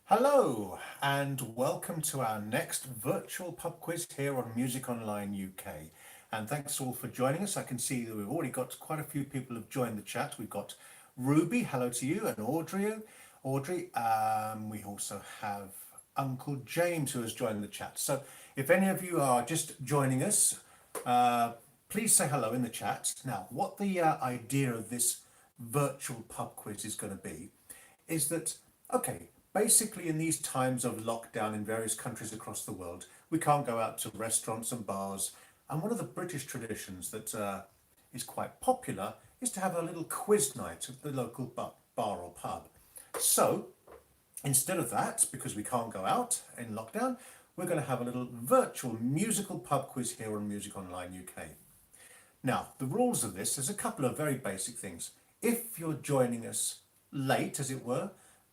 Hello and welcome to our next virtual pub quiz here on Music Online UK. And thanks all for joining us. I can see that we've already got quite a few people who've joined the chat. We've got Ruby, hello to you, and Audrey. We also have Uncle James who has joined the chat. So if any of you are just joining us, please say hello in the chat. Now, what the idea of this virtual pub quiz is going to be is that, okay, basically in these times of lockdown in various countries across the world, we can't go out to restaurants and bars. And one of the British traditions that is quite popular is to have a little quiz night at the local bar or pub. So instead of that, because we can't go out in lockdown, we're going to have a little virtual musical pub quiz here on Music Online UK. Now, the rules of this, there's a couple of very basic things. If you're joining us late, as it were,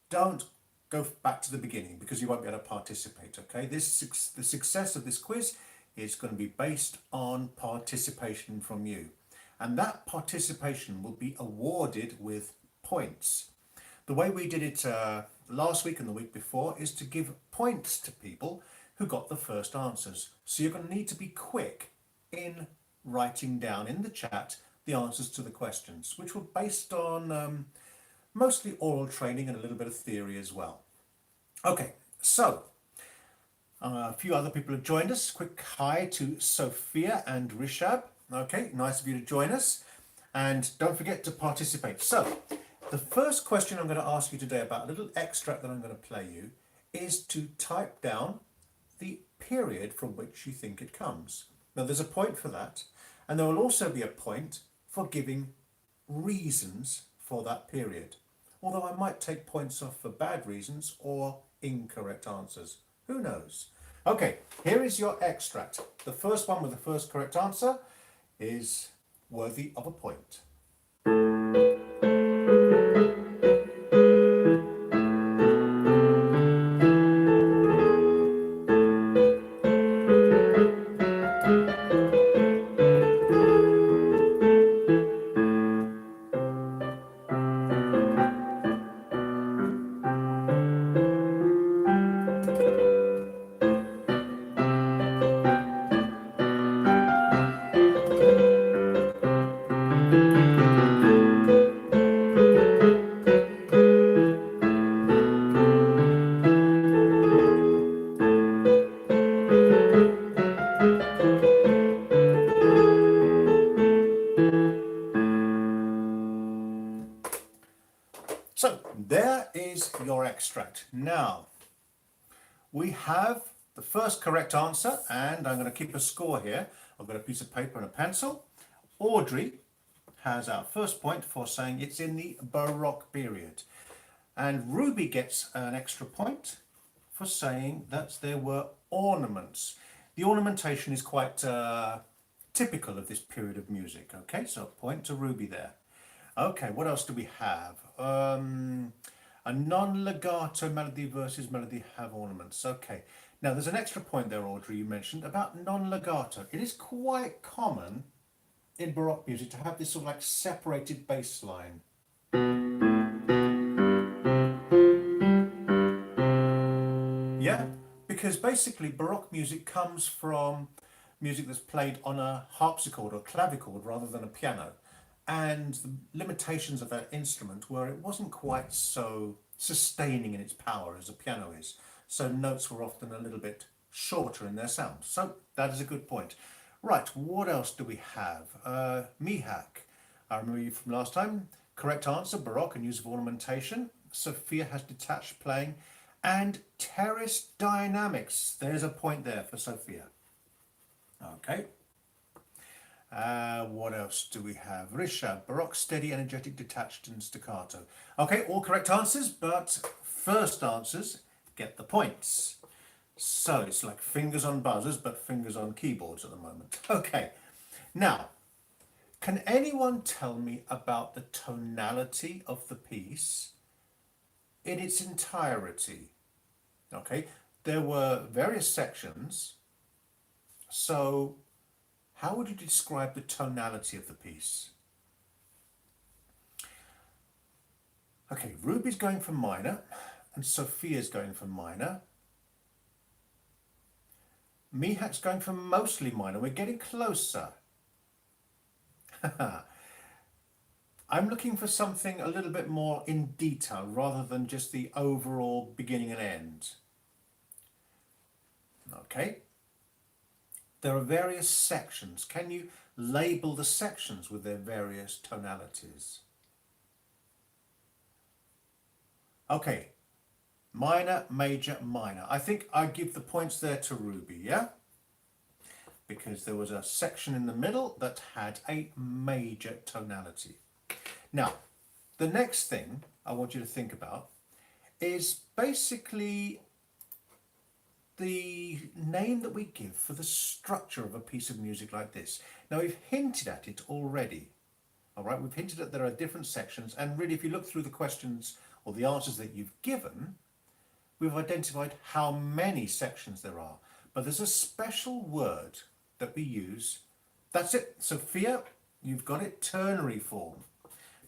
don't go back to the beginning because you won't be able to participate, okay? The success of this quiz is going to be based on participation from you. And that participation will be awarded with points. The way we did it last week and the week before is to give points to people who got the first answers. So you're going to need to be quick in writing down in the chat the answers to the questions, which were based on mostly oral training and a little bit of theory as well. Okay, so a few other people have joined us. Quick hi to Sophia and Rishab. Okay, nice of you to join us. And don't forget to participate. So the first question I'm going to ask you today about a little extract that I'm going to play you is to type down the period from which you think it comes. Now there's a point for that, and there will also be a point for giving reasons for that period. Although I might take points off for bad reasons or incorrect answers. Who knows? Okay, here is your extract. The first one with the first correct answer is worthy of a point. So there is your extract. Now, we have the first correct answer, and I'm going to keep a score here. I've got a piece of paper and a pencil. Audrey has our first point for saying it's in the Baroque period. And Ruby gets an extra point for saying that there were ornaments. The ornamentation is quite typical of this period of music. Okay, so a point to Ruby there. Okay, what else do we have? A non-legato melody versus melody have ornaments. Okay, now there's an extra point there, Audrey, you mentioned about non-legato. It is quite common in Baroque music to have this sort of like separated bass line. Yeah, because basically Baroque music comes from music that's played on a harpsichord or clavichord rather than a piano. And the limitations of that instrument were it wasn't quite so sustaining in its power as a piano is. So notes were often a little bit shorter in their sound. So that is a good point. Right, what else do we have? Mihak, I remember you from last time. Correct answer, Baroque and use of ornamentation. Sophia has detached playing. And terrace dynamics. There's a point there for Sophia. Okay. What else do we have? Risha, Baroque, steady, energetic, detached and staccato. Okay, all correct answers, but first answers get the points. So it's like fingers on buzzers, but fingers on keyboards at the moment. Okay, now, can anyone tell me about the tonality of the piece in its entirety? Okay, there were various sections, so how would you describe the tonality of the piece? Okay, Ruby's going for minor, and Sophia's going for minor. Mihak's going for mostly minor. We're getting closer. I'm looking for something a little bit more in detail rather than just the overall beginning and end. Okay. There are various sections. Can you label the sections with their various tonalities? Okay. Minor, major, minor. I think I give the points there to Ruby, yeah? Because there was a section in the middle that had a major tonality. Now, the next thing I want you to think about is basically the name that we give for the structure of a piece of music like this. Now, we've hinted at it already. All right, we've hinted that there are different sections, and really, if you look through the questions or the answers that you've given, we've identified how many sections there are. But there's a special word that we use. That's it, Sophia, you've got it, ternary form,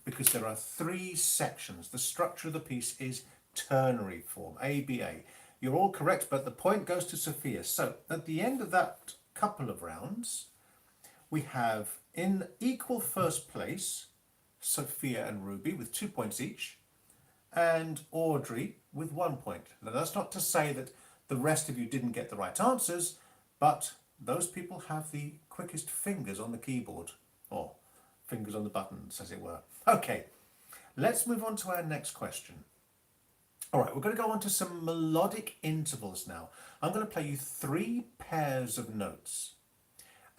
because there are 3 sections. The structure of the piece is ternary form, ABA. You're all correct, but the point goes to Sophia. So at the end of that couple of rounds, we have in equal first place, Sophia and Ruby with 2 points each, and Audrey with 1 point. Now that's not to say that the rest of you didn't get the right answers, but those people have the quickest fingers on the keyboard, or fingers on the buttons, as it were. Okay, let's move on to our next question. All right, we're going to go on to some melodic intervals now. I'm going to play you 3 pairs of notes,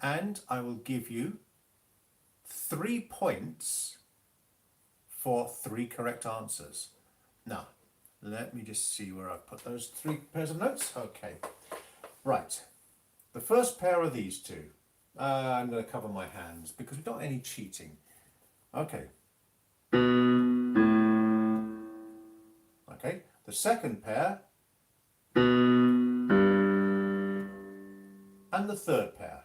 and I will give you 3 points for 3 correct answers. Now, let me just see where I've put those 3 pairs of notes. Okay, right. The first pair are these 2. I'm going to cover my hands because we don't want any cheating. Okay. Okay, the second pair, and the third pair.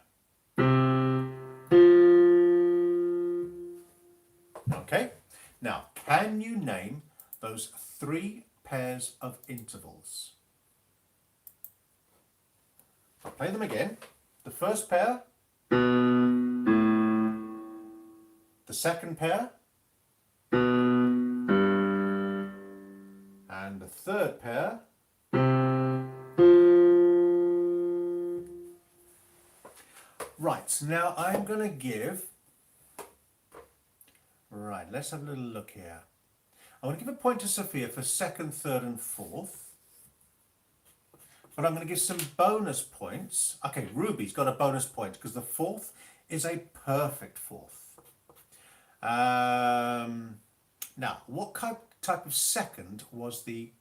Okay, now can you name those 3 pairs of intervals? I'll play them again. The first pair, the second pair, and the third pair. Right, now I'm going to give, right, let's have a little look here. I want to give a point to Sophia for 2nd, 3rd and 4th. But I'm going to give some bonus points. Okay, Ruby's got a bonus point because the 4th is a perfect 4th. Now, what type of second was the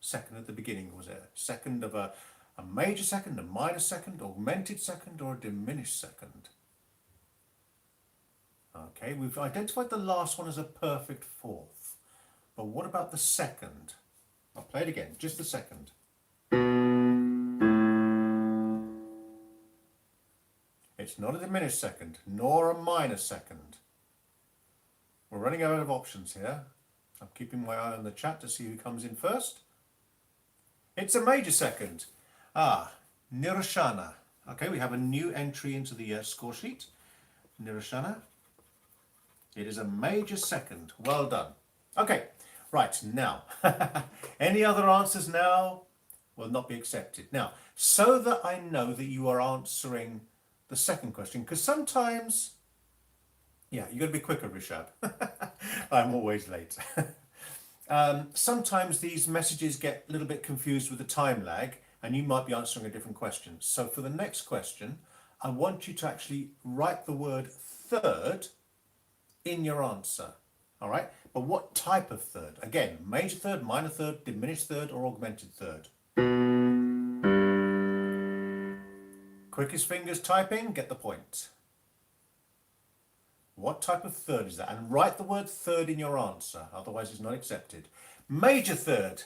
second at the beginning? Was it a second of a major second, a minor second, augmented second, or a diminished second? Okay, we've identified the last one as a perfect 4th. But what about the second? I'll play it again, just the second. It's not a diminished second, nor a minor second. We're running out of options here. I'm keeping my eye on the chat to see who comes in first. It's a major second. Niroshana. Okay, we have a new entry into the score sheet. Niroshana. It is a major second. Well done. Okay, right, now. Any other answers now will not be accepted. Now, so that I know that you are answering the second question, because sometimes, yeah, you've got to be quicker, Rishab. I'm always late. Sometimes these messages get a little bit confused with the time lag, and you might be answering a different question. So for the next question, I want you to actually write the word third in your answer. All right, but what type of third? Again, major third, minor third, diminished third, or augmented third? Quickest fingers typing, get the point. What type of third is that? And write the word third in your answer, otherwise it's not accepted. Major third.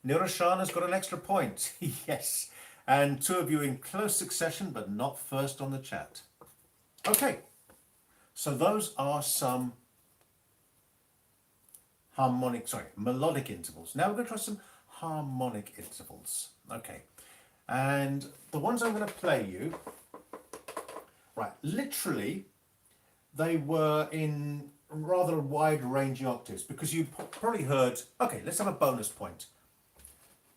Niroshana's got an extra point. Yes. And 2 of you in close succession, but not first on the chat. Okay. So those are some melodic intervals. Now we're going to try some harmonic intervals. Okay, and the ones I'm going to play you, right, literally, they were in rather wide-ranging octaves because you probably heard, okay, let's have a bonus point.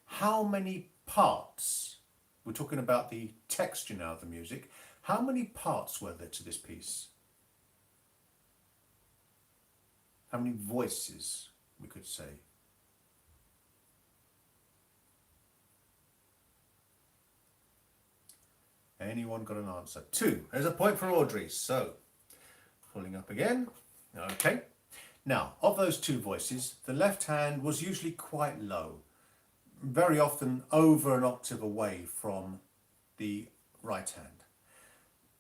How many parts, we're talking about the texture now of the music, how many parts were there to this piece? How many voices, we could say? Anyone got an answer? 2. There's a point for Audrey. So, pulling up again. Okay. Now, of those 2 voices, the left hand was usually quite low, very often over an octave away from the right hand.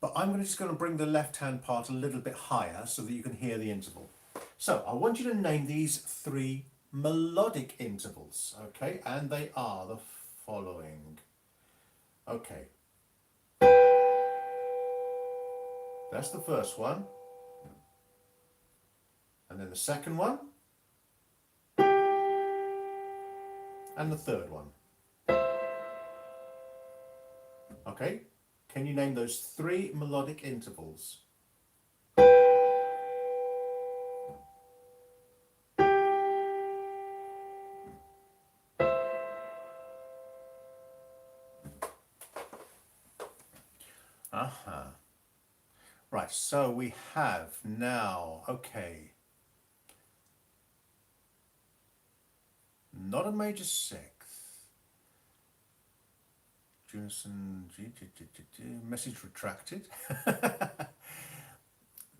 But I'm just going to bring the left hand part a little bit higher so that you can hear the interval. So I want you to name these 3 melodic intervals, okay? And they are the following. Okay. That's the first one. And then the second one. And the third one. Okay? Can you name those 3 melodic intervals? Right, so we have now, okay, not a major sixth. Junison, message retracted.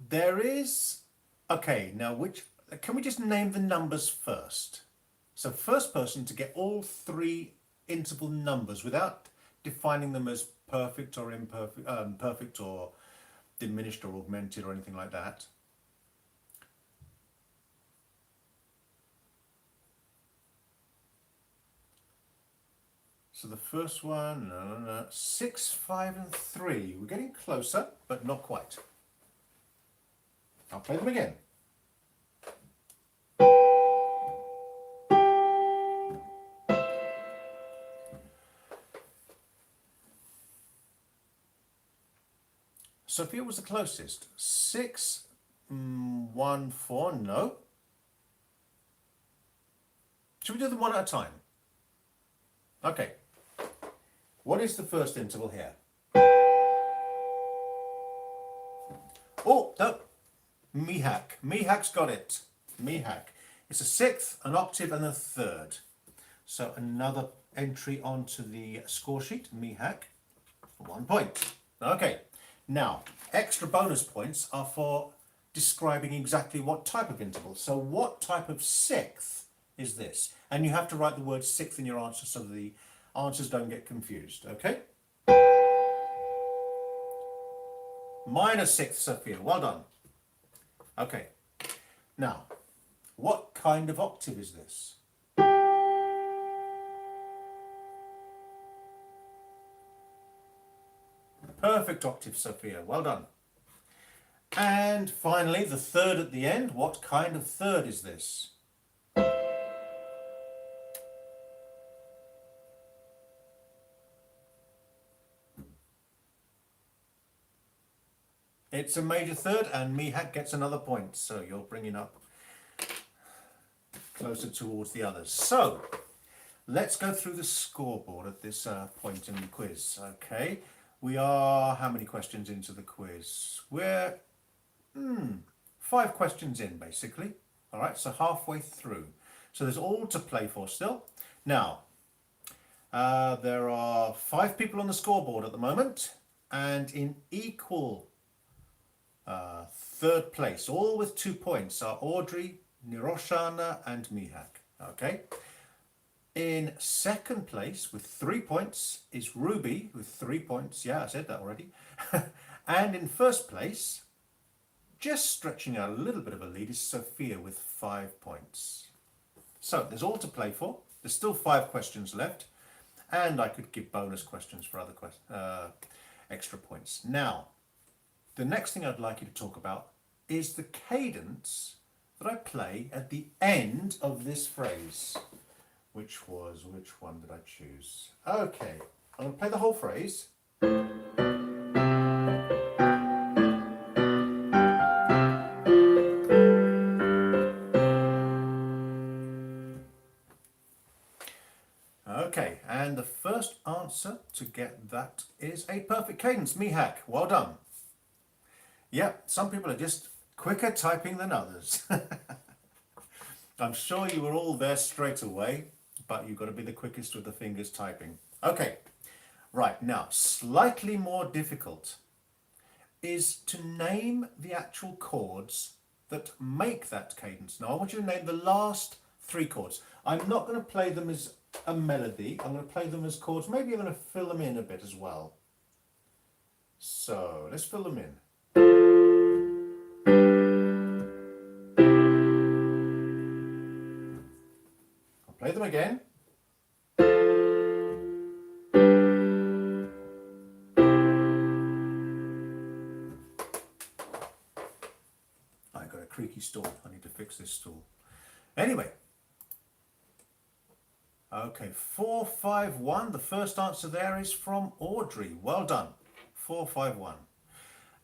There is, okay, now can we just name the numbers first? So first person to get all 3 interval numbers without defining them as perfect or imperfect, perfect or diminished or augmented or anything like that. So the first one, 6, 5 and 3. We're getting closer, but not quite. I'll play them again. Sophia was the closest. 6, 1, 4, no. Should we do them one at a time? Okay. What is the first interval here? Oh, no. Mihak. Mihak's got it. Mihak. It's a 6th, an octave and a 3rd. So another entry onto the score sheet. Mihak. 1 point. Okay. Now, extra bonus points are for describing exactly what type of interval. So what type of 6th is this? And you have to write the word 6th in your answer so that the answers don't get confused, okay? Minor 6th, Sophia, well done. Okay, now, what kind of octave is this? Perfect octave, Sophia, well done. And finally, the 3rd at the end, what kind of 3rd is this? It's a major 3rd, and Mihak gets another point, so you're bringing up closer towards the others. So, let's go through the scoreboard at this point in the quiz, okay? We are, how many questions into the quiz? We're 5 questions in, basically. All right, so halfway through. So there's all to play for still. Now, there are 5 people on the scoreboard at the moment, and in equal 3rd place, all with 2 points, are Audrey, Niroshana and Mihak. Okay. In 2nd place with 3 points is Ruby with 3 points. Yeah, I said that already. And in 1st place, just stretching out a little bit of a lead, is Sophia with 5 points. So there's all to play for. There's still 5 questions left, and I could give bonus questions for other extra points. Now, the next thing I'd like you to talk about is the cadence that I play at the end of this phrase. which one did I choose? Okay, I'm going to play the whole phrase. Okay, and the first answer to get that is a perfect cadence. Mihak, well done. Yep, some people are just quicker typing than others. I'm sure you were all there straight away, but you've got to be the quickest with the fingers typing. Okay, right, now, slightly more difficult is to name the actual chords that make that cadence. Now, I want you to name the last 3 chords. I'm not going to play them as a melody. I'm going to play them as chords. Maybe I'm going to fill them in a bit as well. So, let's fill them in. I'll play them again. I got a creaky stool. I need to fix this stool. Anyway. Okay, 4, 5, 1. The first answer there is from Audrey. Well done. 4, 5, 1.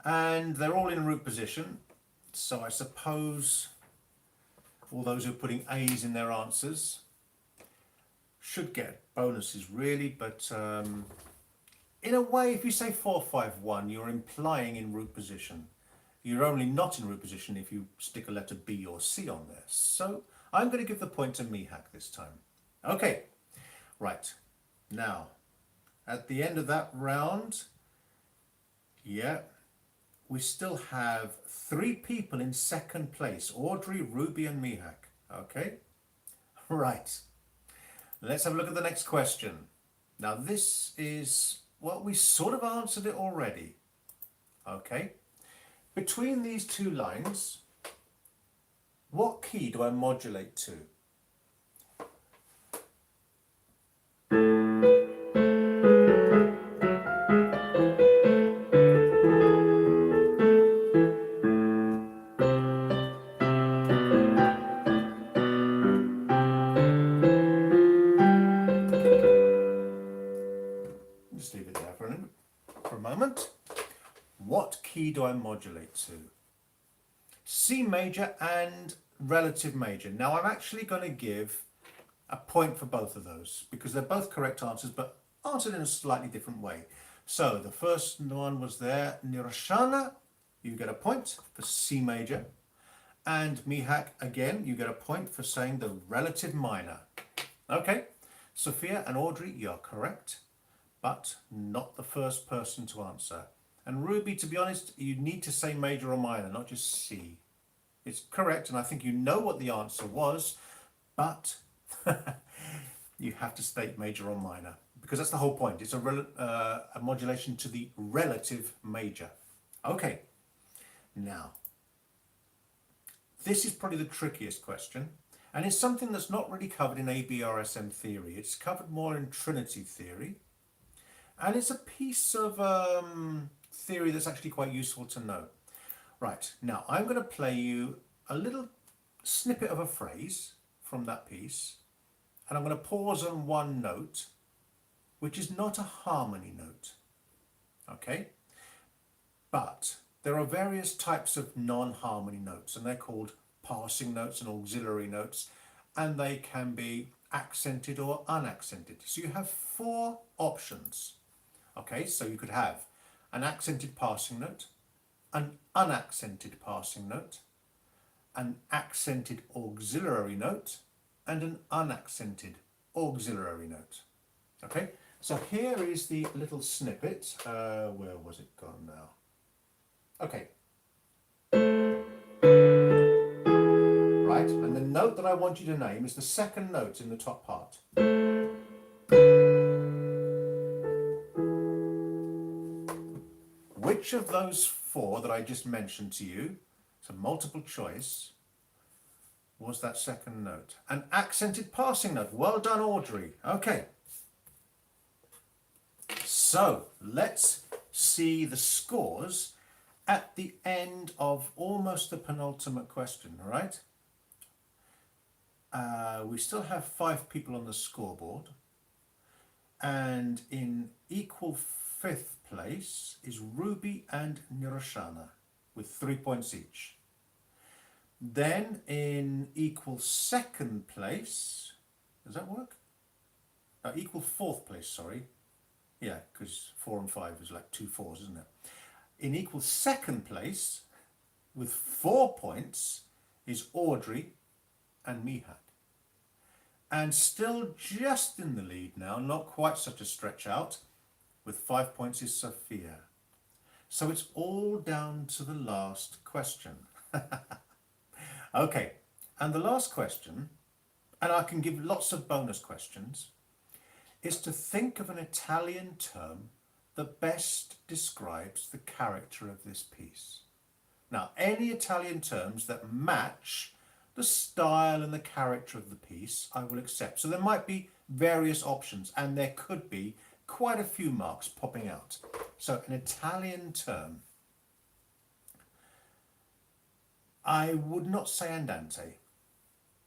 And they're all in root position. So I suppose all those who are putting A's in their answers should get bonuses really, but in a way, if you say 4, 5, 1, you're implying in root position. You're only not in root position if you stick a letter B or C on there. So I'm going to give the point to Mihak this time. Okay, right. Now, at the end of that round, yeah, we still have 3 people in second place, Audrey, Ruby and Mihak. Okay, right. Let's have a look at the next question. Now this is, well, we sort of answered it already. Okay, between these 2 lines, what key do I modulate to? Just leave it there for a moment. What key do I modulate to? C major and relative major. Now I'm actually going to give a point for both of those because they're both correct answers but answered in a slightly different way. So the first one was there, Nirshana, you get a point for C major. And Mihak, again, you get a point for saying the relative minor. Okay, Sophia and Audrey, you're correct, but not the first person to answer. And Ruby, to be honest, you need to say major or minor, not just C. It's correct, and I think you know what the answer was, but you have to state major or minor, because that's the whole point. It's a modulation to the relative major. Okay, now, this is probably the trickiest question, and it's something that's not really covered in ABRSM theory. It's covered more in Trinity theory, and it's a piece of theory that's actually quite useful to know. Right, now I'm going to play you a little snippet of a phrase from that piece, and I'm going to pause on one note, which is not a harmony note, okay? But there are various types of non-harmony notes, and they're called passing notes and auxiliary notes, and they can be accented or unaccented. So you have 4 options, okay? So you could have an accented passing note, an unaccented passing note, an accented auxiliary note, and an unaccented auxiliary note. Okay, so here is the little snippet. Where was it gone now? Okay. Right, and the note that I want you to name is the second note in the top part. Which of those 4 that I just mentioned to you, it's a multiple choice, was that second note? An accented passing note. Well done, Audrey. Okay. So let's see the scores at the end of almost the penultimate question, all right? We still have 5 people on the scoreboard. And in equal 5th place is Ruby and Niroshana with 3 points each. Then in equal 2nd place, does that work? Equal 4th place, sorry. Yeah, because 4 and 5 is like 2 fours, isn't it? In equal 2nd place with 4 points is Audrey and Mihak. And still just in the lead now, not quite such a stretch out, with 5 points is Sophia. So it's all down to the last question. Okay, and the last question, and I can give lots of bonus questions, is to think of an Italian term that best describes the character of this piece. Now, any Italian terms that match the style and the character of the piece, I will accept. So there might be various options, and there could be quite a few marks popping out. So an Italian term. I would not say andante.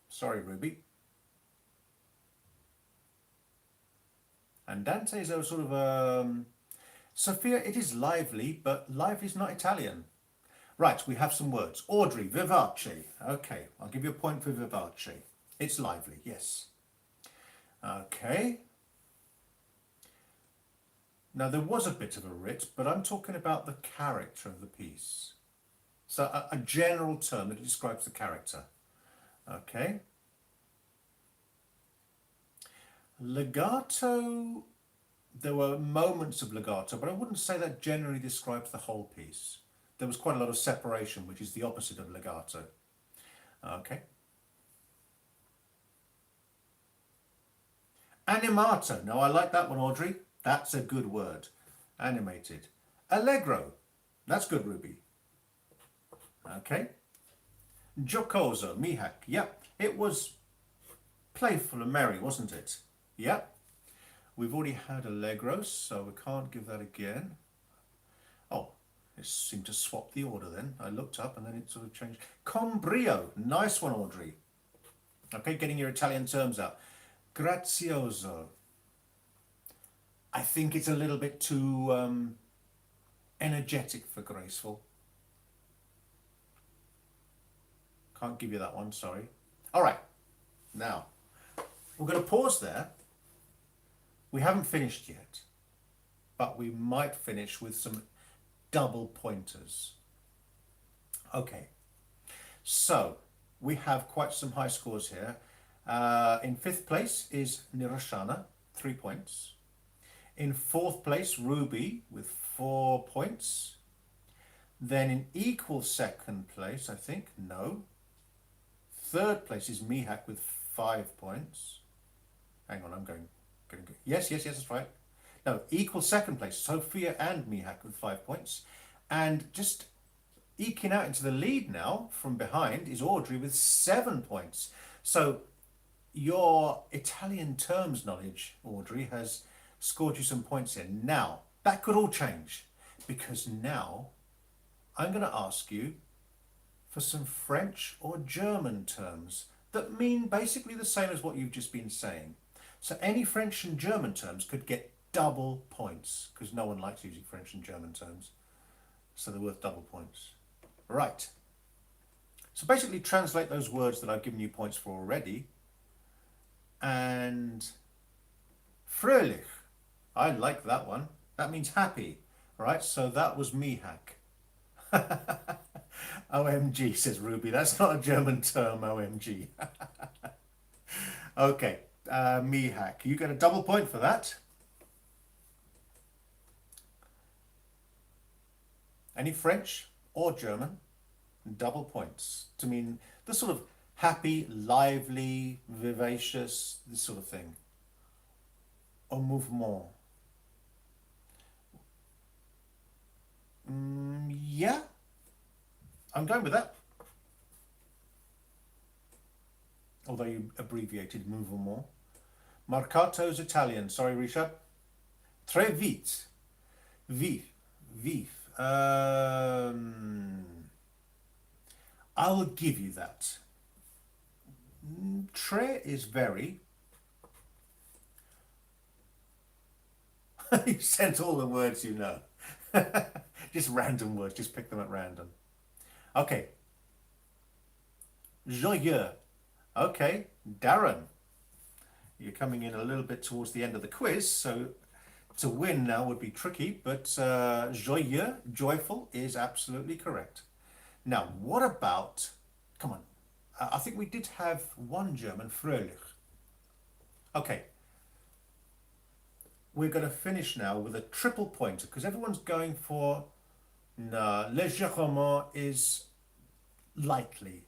Sorry, Ruby. Andante is a sort of Sophia, it is lively, but lively is not Italian. Right, we have some words. Audrey, vivace. Okay, I'll give you a point for vivace. It's lively, yes. Okay. Now, there was a bit of a writ, but I'm talking about the character of the piece. So a general term that describes the character. Okay. Legato, there were moments of legato, but I wouldn't say that generally describes the whole piece. There was quite a lot of separation, which is the opposite of legato. Okay. Animato. No, I like that one, Audrey. That's a good word. Animated. Allegro. That's good, Ruby. Okay. Giocoso. Mihak. Yep. It was playful and merry, wasn't it? Yep. We've already had Allegro, so we can't give that again. Oh, it seemed to swap the order then. I looked up and then it sort of changed. Con brio. Nice one, Audrey. Okay, getting your Italian terms out. Grazioso. I think it's a little bit too energetic for graceful. Can't give you that one, sorry. All right, now we're going to pause there. We haven't finished yet, but we might finish with some double pointers. Okay, so we have quite some high scores here. In 5th place is Niroshana, 3 points. In 4th place, Ruby with 4 points. Then in equal 2nd place, I think, no. 3rd place is Mihak with 5 points. Hang on, I'm going. Yes, that's right. No, equal 2nd place, Sophia and Mihak with 5 points. And just eking out into the lead now from behind is Audrey with 7 points. So your Italian terms knowledge, Audrey, has scored you some points in. Now, that could all change, because now I'm going to ask you for some French or German terms that mean basically the same as what you've just been saying. So any French and German terms could get double points, because no one likes using French and German terms. So they're worth double points. Right. So basically translate those words that I've given you points for already. And fröhlich. I like that one. That means happy. Right, so that was Mihak. OMG, says Ruby. That's not a German term, OMG. Okay, Mihak. You get a double point for that. Any French or German, double points to mean the sort of happy, lively, vivacious, this sort of thing. Au mouvement. Yeah, I'm going with that. Although you abbreviated mouvement. Marcato's Italian. Sorry, Risha. Très vite. Vif. Vif. I will give you that. Très is very. You sent all the words you know. Just random words, just pick them at random. Okay. Joyeux. Okay. Darren, you're coming in a little bit towards the end of the quiz, so to win now would be tricky, but joyeux, joyful, is absolutely correct. Now, what about, come on, I think we did have one German, fröhlich. Okay, we're going to finish now with a triple pointer because everyone's going for, no, légèrement is lightly,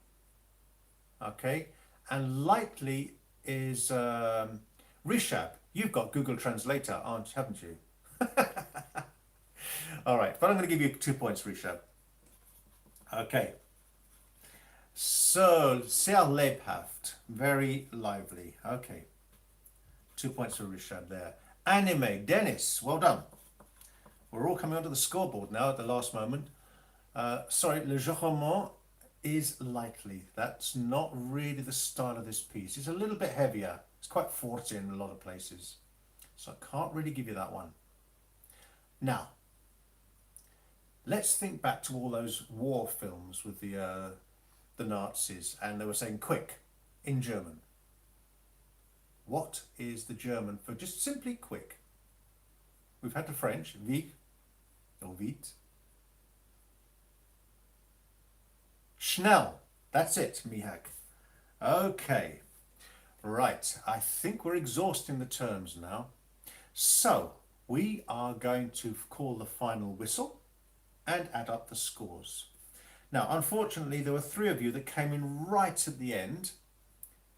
okay? And lightly is, Rishab, you've got Google Translator, haven't you? All right, but I'm going to give you 2 points, Rishab. Okay. So, sehr lebhaft, very lively. Okay. 2 points for Rishad there. Anime, Dennis, well done. We're all coming onto the scoreboard now at the last moment. Sorry, Le Journal is lightly. That's not really the style of this piece. It's a little bit heavier. It's quite forte in a lot of places. So I can't really give you that one. Now, let's think back to all those war films with the Nazis, and they were saying quick in German. What is the German for just simply quick? We've had the French, vite or vite. Schnell, that's it, Mihak. Okay, right, I think we're exhausting the terms now. So, we are going to call the final whistle and add up the scores. Now, unfortunately, there were 3 of you that came in right at the end.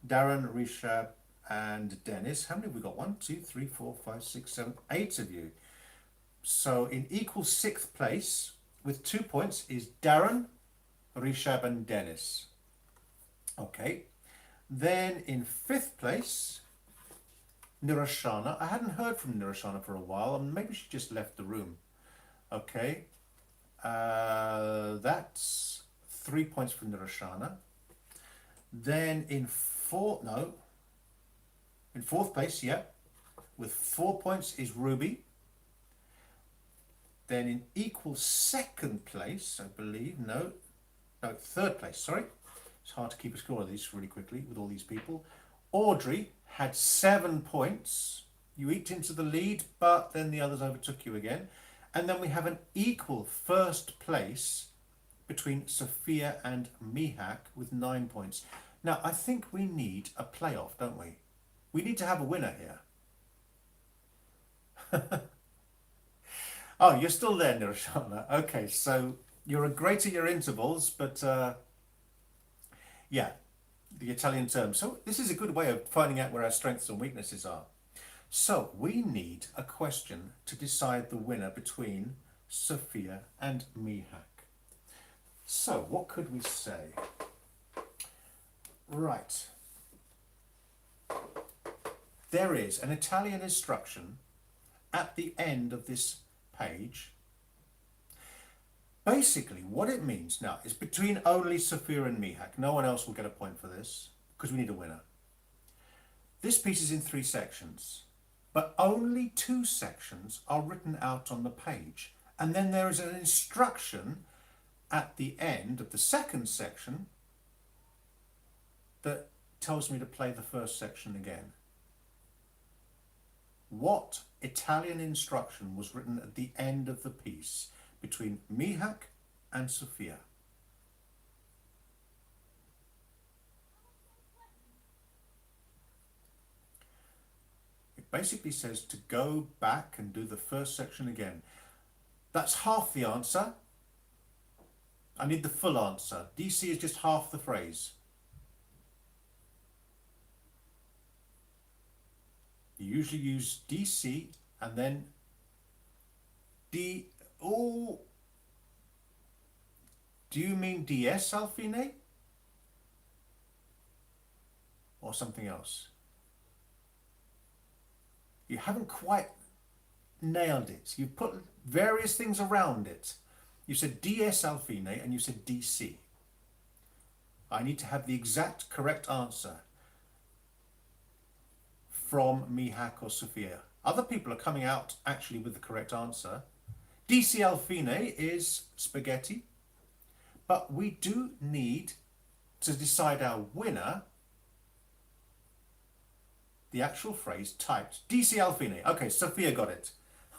Darren, Rishab, and Dennis. How many have we got? 1, 2, 3, 4, 5, 6, 7, 8 of you. So in equal 6th place with 2 points is Darren, Rishab, and Dennis. Okay. Then in 5th place, Nirashana. I hadn't heard from Nirashana for a while, and maybe she just left the room. Okay. That's 3 points for Nirashana. Then in 4th place, yeah, with 4 points is Ruby. Then in equal 2nd place, I believe, no, 3rd place, sorry. It's hard to keep a score of these really quickly with all these people. Audrey had 7 points. You eked into the lead, but then the others overtook you again. And then we have an equal 1st place between Sophia and Mihak with 9 points. Now, I think we need a playoff, don't we? We need to have a winner here. Oh, you're still there, Nirashana. Okay, so you're great at your intervals, but yeah, the Italian term. So this is a good way of finding out where our strengths and weaknesses are. So we need a question to decide the winner between Sophia and Mihak. So what could we say? Right. There is an Italian instruction at the end of this page. Basically, what it means now is between only Sophia and Mihak. No one else will get a point for this because we need a winner. This piece is in 3 sections, but only 2 sections are written out on the page. And then there is an instruction at the end of the 2nd section that tells me to play the 1st section again. What Italian instruction was written at the end of the piece between Mihak and Sophia? It basically says to go back and do the 1st section again. That's half the answer. I need the full answer. DC is just half the phrase. You usually use DC and then D. Oh, do you mean DS, Alfine? Or something else? You haven't quite nailed it. You've put various things around it. You said DS, Alfine, and you said DC. I need to have the exact correct answer from Mihak or Sophia. Other people are coming out actually with the correct answer. DC Alfine is spaghetti, but we do need to decide our winner. The actual phrase typed. DC Alfine. Okay, Sophia got it.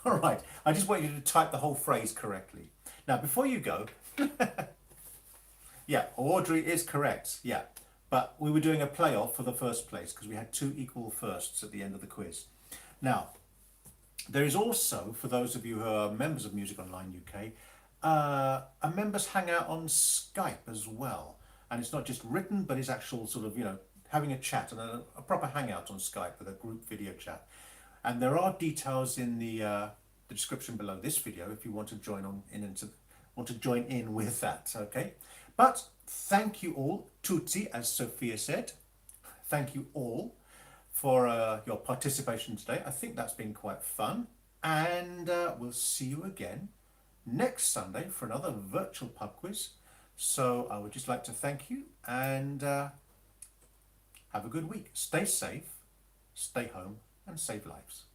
All right, I just want you to type the whole phrase correctly. Now, before you go, yeah, Audrey is correct, yeah. But we were doing a playoff for the first place because we had 2 equal firsts at the end of the quiz. Now, there is also, for those of you who are members of Music Online UK, a members hangout on Skype as well. And it's not just written, but it's actual sort of, having a chat and a proper hangout on Skype with a group video chat. And there are details in the description below this video if you want to join in with that, okay? But thank you all, tutti, as Sophia said. Thank you all for your participation today. I think that's been quite fun. And we'll see you again next Sunday for another virtual pub quiz. So I would just like to thank you and have a good week. Stay safe, stay home, and save lives.